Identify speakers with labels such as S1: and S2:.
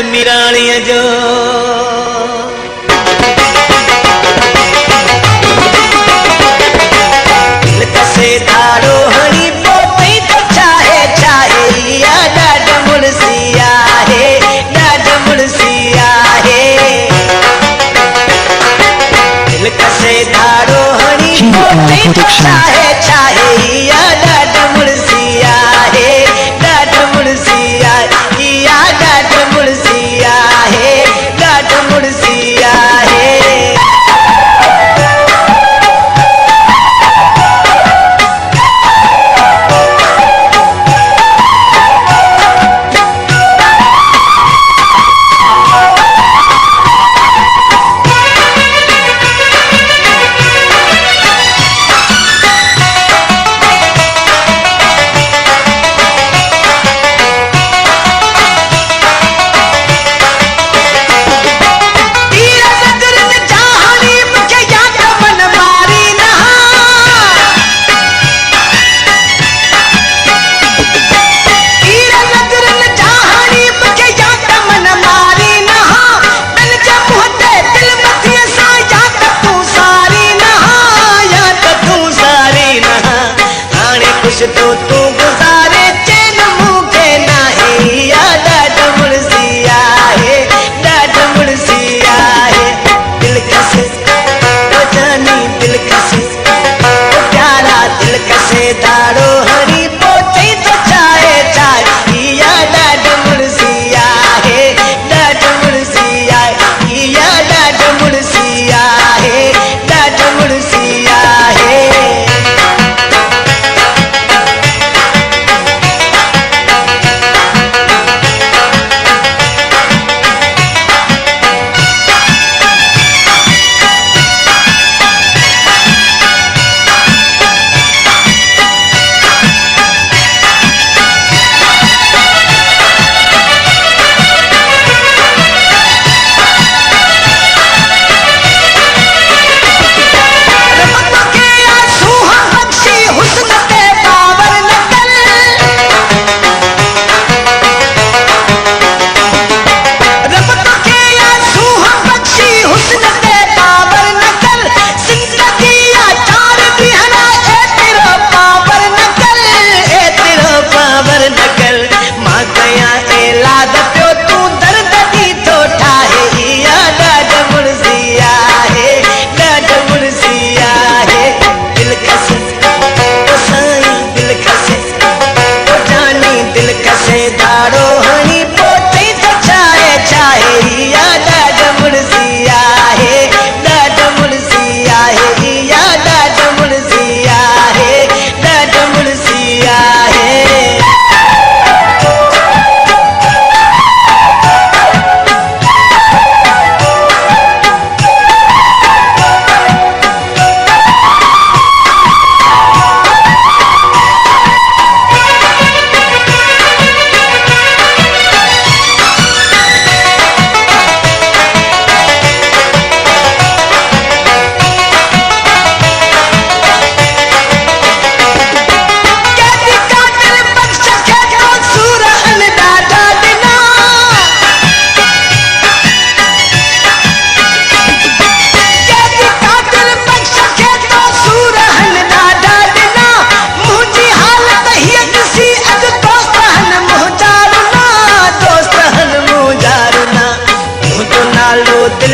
S1: मिराणीअ जो दिल कसे धाड़ो हणी पोतई तो चाहे चाहे इया ॾाढ मुड़सी आहे ॾाढ मुड़सी आहे दिल कसे धाड़ो हणी पोतई तो चाहे चाहे इया ॾाढ मुड़सी आहे ॾाढ मुड़सी आहे इया ॾाढ मुड़सी आहे ॾाढ मुड़सी आहे तो तू गुजारे चैन मूंखे नाहे इया ॾाढ मुड़सी आहे ॾाढ मुड़सी आहे दिल कसे ओ जानी दिल कसे ओ प्यारा दिल कसे धाड़ो हणी पोतई तो चाहे चाहे इया ॾाढ मुड़सी आहे ॾाढ मुड़सी आहे इया ॾाढ मुड़सी आहे ॾाढ मुड़सी आहे धाड़ो हणी पोतई तो चाहे चाहे इया ॾाढ मुड़सी आहे ॾाढ मुड़सी आहे इया ॾाढ मुड़सी आहे ॾाढ मुड़सी आहे दिल